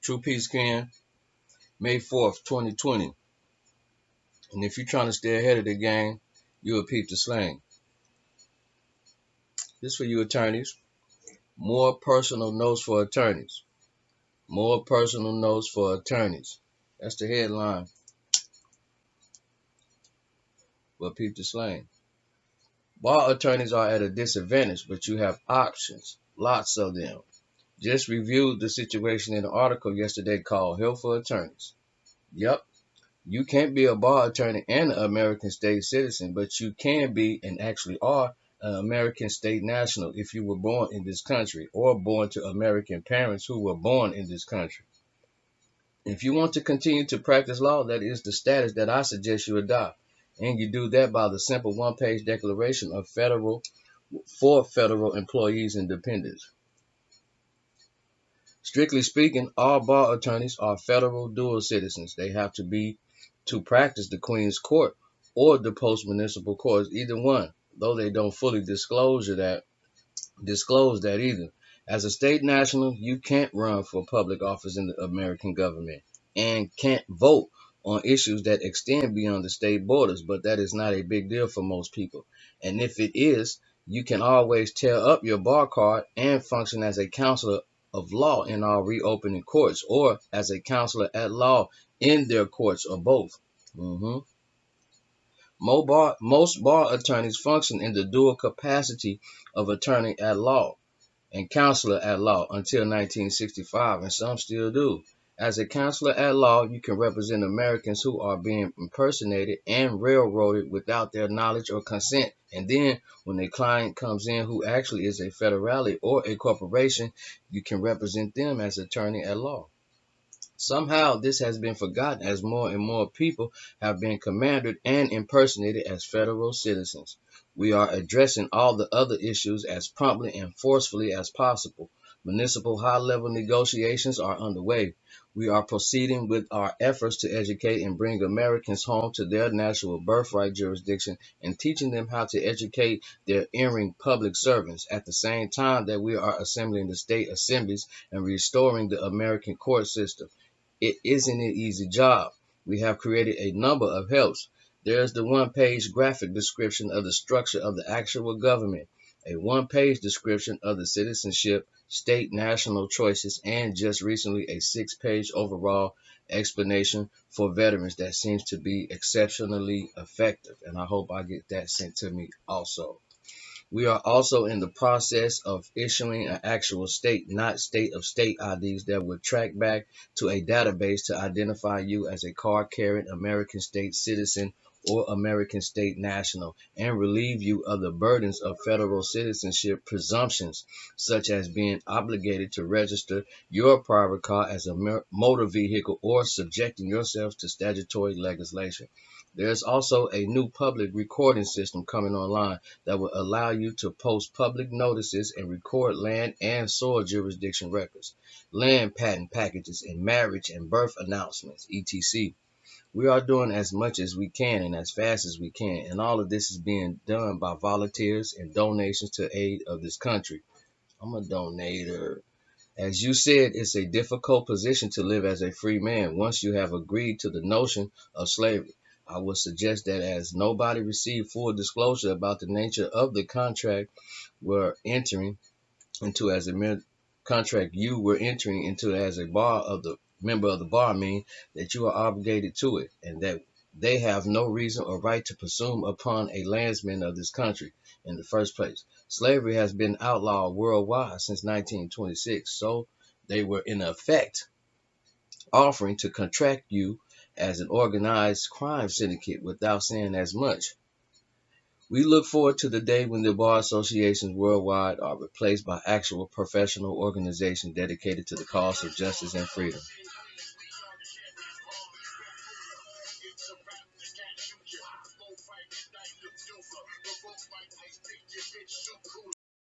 True Peace Can, May 4th, 2020. And if you're trying to stay ahead of the game, you'll peep the slang. This for you attorneys. More personal notes for attorneys. More personal notes for attorneys. That's the headline. But peep the slang. Bar attorneys are at a disadvantage, but you have options. Lots of them. Just reviewed the situation in an article yesterday called Help for Attorneys. Yep. You can't be a bar attorney and an American state citizen, but you can be and actually are an American state national if you were born in this country or born to American parents who were born in this country. If you want to continue to practice law, that is the status that I suggest you adopt. And you do that by the simple one-page declaration of federal employees and dependents. Strictly speaking, all bar attorneys are federal dual citizens. They have to be to practice the Queen's Court or the post-municipal courts, either one, though they don't fully disclose that either. As a state national, you can't run for public office in the American government and can't vote on issues that extend beyond the state borders, but that is not a big deal for most people. And if it is, you can always tear up your bar card and function as a counselor of law in our reopening courts or as a counselor at law in their courts or both. Most bar attorneys function in the dual capacity of attorney at law and counselor at law until 1965, and some still do. As a counselor at law, you can represent Americans who are being impersonated and railroaded without their knowledge or consent. And then when a client comes in who actually is a federale or a corporation, you can represent them as attorney at law. Somehow this has been forgotten as more and more people have been commanded and impersonated as federal citizens. We are addressing all the other issues as promptly and forcefully as possible. Municipal high-level negotiations are underway. We are proceeding with our efforts to educate and bring Americans home to their natural birthright jurisdiction and teaching them how to educate their erring public servants at the same time that we are assembling the state assemblies and restoring the American court system. It isn't an easy job. We have created a number of helps. There's the one-page graphic description of the structure of the actual government, a one-page description of the citizenship, state national choices, and just recently a 6-page overall explanation for veterans that seems to be exceptionally effective. And I hope I get that sent to me also. We are also in the process of issuing an actual state, not state of state IDs that would track back to a database to identify you as a card-carrying American state citizen or American state national and relieve you of the burdens of federal citizenship presumptions, such as being obligated to register your private car as a motor vehicle or subjecting yourselves to statutory legislation. There's also a new public recording system coming online that will allow you to post public notices and record land and soil jurisdiction records, land patent packages, and marriage and birth announcements, etc. We are doing as much as we can and as fast as we can, and all of this is being done by volunteers and donations to aid of this country. I'm a donator. As you said, it's a difficult position to live as a free man once you have agreed to the notion of slavery. I would suggest that as nobody received full disclosure about the nature of the contract we're entering into as a contract you were entering into as a member of the bar, mean that you are obligated to it and that they have no reason or right to presume upon a landsman of this country in the first place. Slavery has been outlawed worldwide since 1926, so they were in effect offering to contract you as an organized crime syndicate without saying as much. We look forward to the day when the bar associations worldwide are replaced by actual professional organizations dedicated to the cause of justice and freedom.